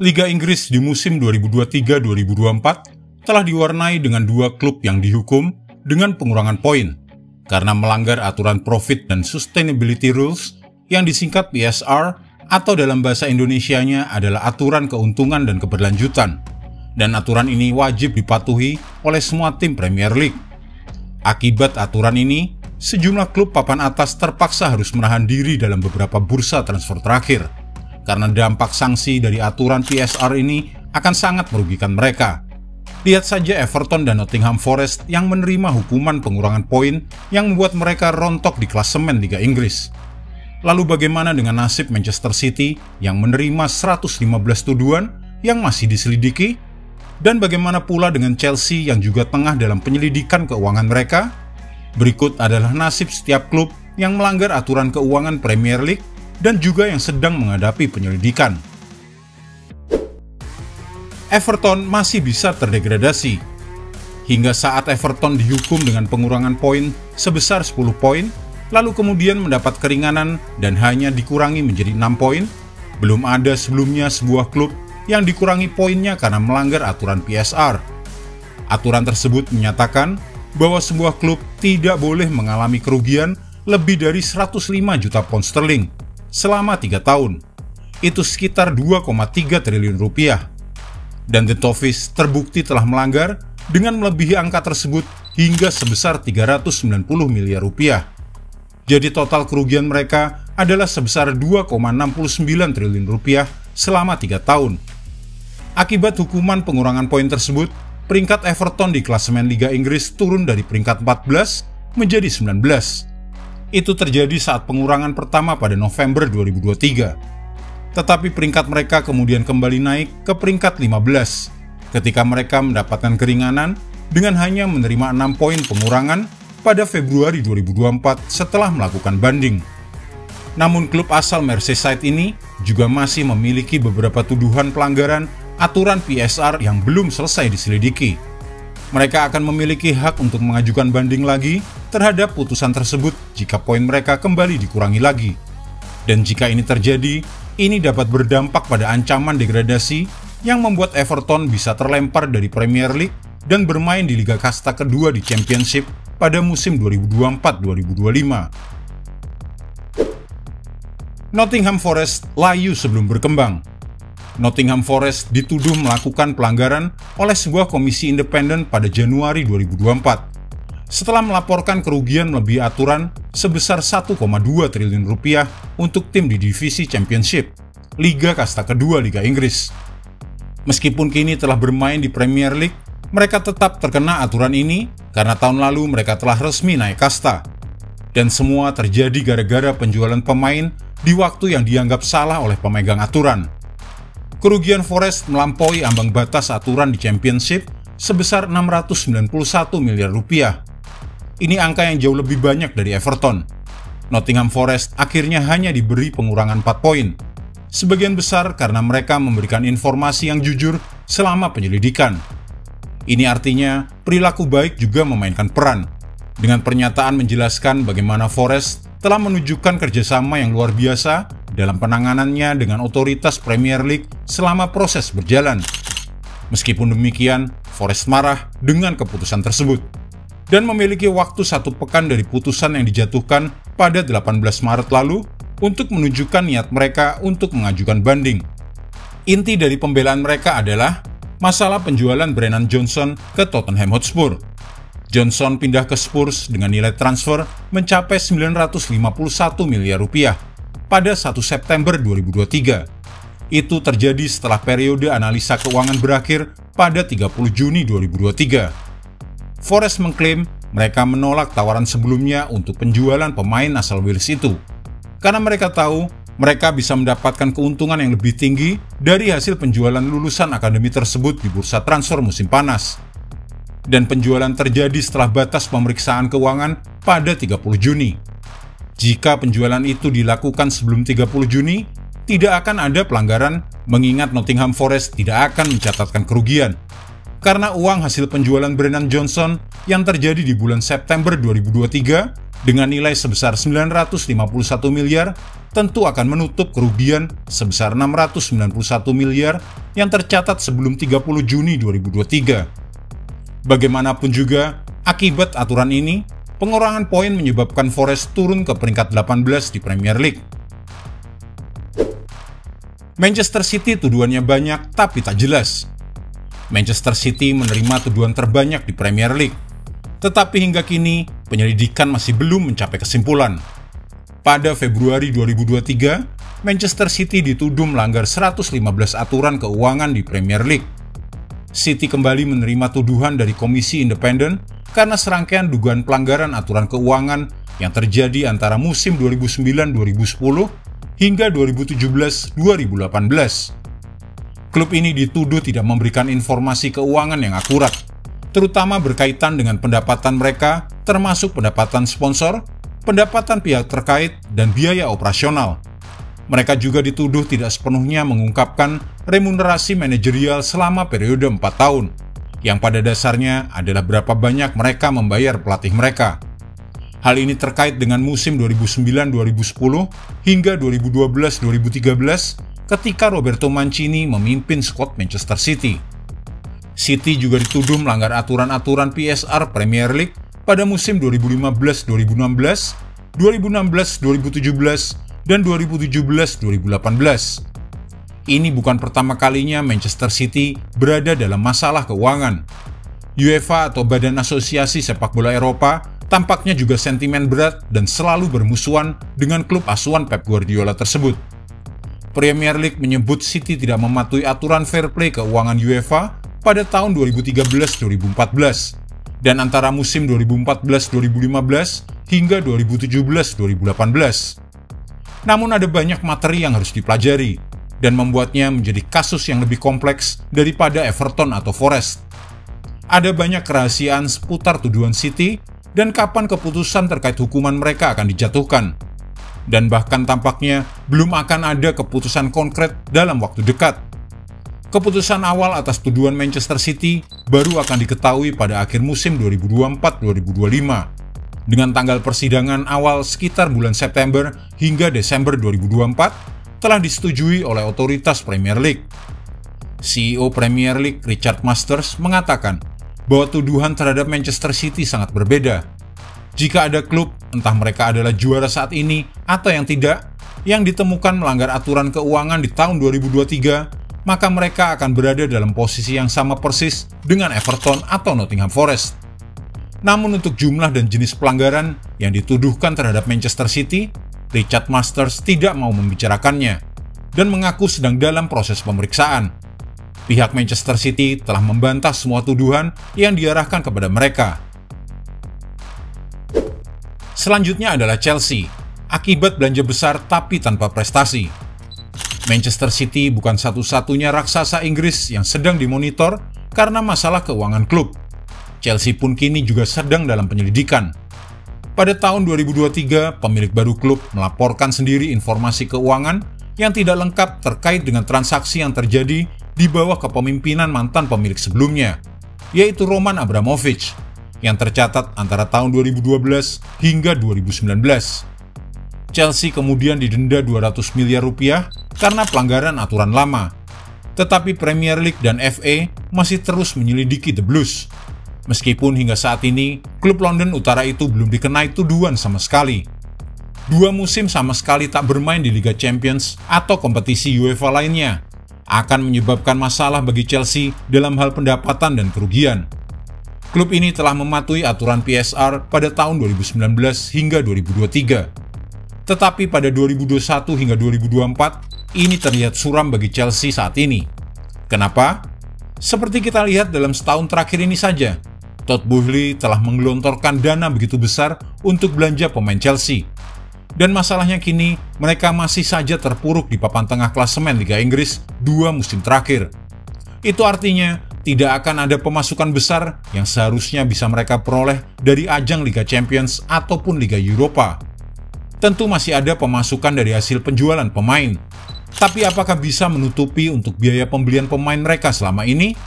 Liga Inggris di musim 2023-2024 telah diwarnai dengan dua klub yang dihukum dengan pengurangan poin karena melanggar aturan Profit dan Sustainability Rules yang disingkat PSR atau dalam bahasa Indonesianya adalah aturan keuntungan dan keberlanjutan. Dan aturan ini wajib dipatuhi oleh semua tim Premier League. Akibat aturan ini, sejumlah klub papan atas terpaksa harus menahan diri dalam beberapa bursa transfer terakhir. Karena dampak sanksi dari aturan PSR ini akan sangat merugikan mereka. Lihat saja Everton dan Nottingham Forest yang menerima hukuman pengurangan poin yang membuat mereka rontok di klasemen Liga Inggris. Lalu bagaimana dengan nasib Manchester City yang menerima 115 tuduhan yang masih diselidiki? Dan bagaimana pula dengan Chelsea yang juga tengah dalam penyelidikan keuangan mereka? Berikut adalah nasib setiap klub yang melanggar aturan keuangan Premier League dan juga yang sedang menghadapi penyelidikan. Everton masih bisa terdegradasi. Hingga saat Everton dihukum dengan pengurangan poin sebesar 10 poin, lalu kemudian mendapat keringanan dan hanya dikurangi menjadi 6 poin, belum ada sebelumnya sebuah klub yang dikurangi poinnya karena melanggar aturan PSR. Aturan tersebut menyatakan bahwa sebuah klub tidak boleh mengalami kerugian lebih dari 105 juta pound sterling selama 3 tahun. Itu sekitar 2,3 triliun rupiah. Dan The Toffees terbukti telah melanggar dengan melebihi angka tersebut hingga sebesar 390 miliar rupiah. Jadi total kerugian mereka adalah sebesar 2,69 triliun rupiah selama 3 tahun. Akibat hukuman pengurangan poin tersebut, peringkat Everton di klasemen Liga Inggris turun dari peringkat 14 menjadi 19. Itu terjadi saat pengurangan pertama pada November 2023. Tetapi peringkat mereka kemudian kembali naik ke peringkat 15 ketika mereka mendapatkan keringanan dengan hanya menerima 6 poin pengurangan pada Februari 2024 setelah melakukan banding. Namun klub asal Merseyside ini juga masih memiliki beberapa tuduhan pelanggaran aturan PSR yang belum selesai diselidiki. Mereka akan memiliki hak untuk mengajukan banding lagi terhadap putusan tersebut jika poin mereka kembali dikurangi lagi. Dan jika ini terjadi, ini dapat berdampak pada ancaman degradasi yang membuat Everton bisa terlempar dari Premier League dan bermain di Liga Kasta kedua di Championship pada musim 2024-2025. Nottingham Forest layu sebelum berkembang. Nottingham Forest dituduh melakukan pelanggaran oleh sebuah komisi independen pada Januari 2024 setelah melaporkan kerugian melebihi aturan sebesar 1,2 triliun rupiah untuk tim di divisi Championship, Liga Kasta kedua Liga Inggris. Meskipun kini telah bermain di Premier League, mereka tetap terkena aturan ini karena tahun lalu mereka telah resmi naik kasta. Dan semua terjadi gara-gara penjualan pemain di waktu yang dianggap salah oleh pemegang aturan. Kerugian Forest melampaui ambang batas aturan di Championship sebesar 691 miliar rupiah. Ini angka yang jauh lebih banyak dari Everton. Nottingham Forest akhirnya hanya diberi pengurangan 4 poin. Sebagian besar karena mereka memberikan informasi yang jujur selama penyelidikan. Ini artinya perilaku baik juga memainkan peran. Dengan pernyataan menjelaskan bagaimana Forest telah menunjukkan kerjasama yang luar biasa dalam penanganannya dengan otoritas Premier League selama proses berjalan. Meskipun demikian, Forest marah dengan keputusan tersebut dan memiliki waktu 1 pekan dari putusan yang dijatuhkan pada 18 Maret lalu untuk menunjukkan niat mereka untuk mengajukan banding. Inti dari pembelaan mereka adalah masalah penjualan Brennan Johnson ke Tottenham Hotspur. Johnson pindah ke Spurs dengan nilai transfer mencapai 951 miliar rupiah pada 1 September 2023. Itu terjadi setelah periode analisa keuangan berakhir pada 30 Juni 2023. Forest mengklaim mereka menolak tawaran sebelumnya untuk penjualan pemain asal Wales itu, karena mereka tahu mereka bisa mendapatkan keuntungan yang lebih tinggi dari hasil penjualan lulusan akademi tersebut di bursa transfer musim panas. Dan penjualan terjadi setelah batas pemeriksaan keuangan pada 30 Juni. Jika penjualan itu dilakukan sebelum 30 Juni, tidak akan ada pelanggaran mengingat Nottingham Forest tidak akan mencatatkan kerugian. Karena uang hasil penjualan Brennan Johnson yang terjadi di bulan September 2023 dengan nilai sebesar 951 miliar tentu akan menutup kerugian sebesar 691 miliar yang tercatat sebelum 30 Juni 2023. Bagaimanapun juga, akibat aturan ini, pengurangan poin menyebabkan Forest turun ke peringkat 18 di Premier League. Manchester City tuduhannya banyak tapi tak jelas. Manchester City menerima tuduhan terbanyak di Premier League. Tetapi hingga kini, penyelidikan masih belum mencapai kesimpulan. Pada Februari 2023, Manchester City dituduh melanggar 115 aturan keuangan di Premier League. City kembali menerima tuduhan dari Komisi Independen karena serangkaian dugaan pelanggaran aturan keuangan yang terjadi antara musim 2009-2010 hingga 2017-2018. Klub ini dituduh tidak memberikan informasi keuangan yang akurat, terutama berkaitan dengan pendapatan mereka, termasuk pendapatan sponsor, pendapatan pihak terkait, dan biaya operasional. Mereka juga dituduh tidak sepenuhnya mengungkapkan remunerasi manajerial selama periode 4 tahun, yang pada dasarnya adalah berapa banyak mereka membayar pelatih mereka. Hal ini terkait dengan musim 2009-2010 hingga 2012-2013 ketika Roberto Mancini memimpin skuad Manchester City. City juga dituduh melanggar aturan-aturan PSR Premier League pada musim 2015-2016, 2016-2017, dan 2017-2018. Ini bukan pertama kalinya Manchester City berada dalam masalah keuangan. UEFA atau Badan Asosiasi Sepak Bola Eropa tampaknya juga sentimen berat dan selalu bermusuhan dengan klub asuhan Pep Guardiola tersebut. Premier League menyebut City tidak mematuhi aturan fair play keuangan UEFA pada tahun 2013-2014 dan antara musim 2014-2015 hingga 2017-2018. Namun ada banyak materi yang harus dipelajari dan membuatnya menjadi kasus yang lebih kompleks daripada Everton atau Forest. Ada banyak kerahasiaan seputar tuduhan City dan kapan keputusan terkait hukuman mereka akan dijatuhkan. Dan bahkan tampaknya belum akan ada keputusan konkret dalam waktu dekat. Keputusan awal atas tuduhan Manchester City baru akan diketahui pada akhir musim 2024-2025, dengan tanggal persidangan awal sekitar bulan September hingga Desember 2024 telah disetujui oleh otoritas Premier League. CEO Premier League Richard Masters mengatakan bahwa tuduhan terhadap Manchester City sangat berbeda. Jika ada klub, entah mereka adalah juara saat ini atau yang tidak, yang ditemukan melanggar aturan keuangan di tahun 2023, maka mereka akan berada dalam posisi yang sama persis dengan Everton atau Nottingham Forest. Namun untuk jumlah dan jenis pelanggaran yang dituduhkan terhadap Manchester City, Richard Masters tidak mau membicarakannya dan mengaku sedang dalam proses pemeriksaan. Pihak Manchester City telah membantah semua tuduhan yang diarahkan kepada mereka. Selanjutnya adalah Chelsea, akibat belanja besar tapi tanpa prestasi. Manchester City bukan satu-satunya raksasa Inggris yang sedang dimonitor karena masalah keuangan klub. Chelsea pun kini juga sedang dalam penyelidikan. Pada tahun 2023, pemilik baru klub melaporkan sendiri informasi keuangan yang tidak lengkap terkait dengan transaksi yang terjadi di bawah kepemimpinan mantan pemilik sebelumnya, yaitu Roman Abramovich, yang tercatat antara tahun 2012 hingga 2019. Chelsea kemudian didenda 200 miliar rupiah karena pelanggaran aturan lama. Tetapi Premier League dan FA masih terus menyelidiki The Blues. Meskipun hingga saat ini, klub London Utara itu belum dikenai tuduhan sama sekali. 2 musim sama sekali tak bermain di Liga Champions atau kompetisi UEFA lainnya akan menyebabkan masalah bagi Chelsea dalam hal pendapatan dan kerugian. Klub ini telah mematuhi aturan PSR pada tahun 2019 hingga 2023. Tetapi pada 2021 hingga 2024, ini terlihat suram bagi Chelsea saat ini. Kenapa? Seperti kita lihat dalam setahun terakhir ini saja, Todd Boehly telah menggelontorkan dana begitu besar untuk belanja pemain Chelsea. Dan masalahnya kini, mereka masih saja terpuruk di papan tengah klasemen Liga Inggris 2 musim terakhir. Itu artinya, tidak akan ada pemasukan besar yang seharusnya bisa mereka peroleh dari ajang Liga Champions ataupun Liga Eropa. Tentu masih ada pemasukan dari hasil penjualan pemain. Tapi apakah bisa menutupi untuk biaya pembelian pemain mereka selama ini?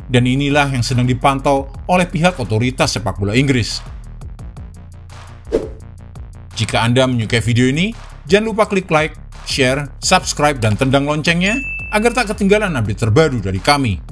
Dan inilah yang sedang dipantau oleh pihak otoritas sepak bola Inggris. Jika Anda menyukai video ini, jangan lupa klik like, share, subscribe, dan tendang loncengnya agar tak ketinggalan update terbaru dari kami.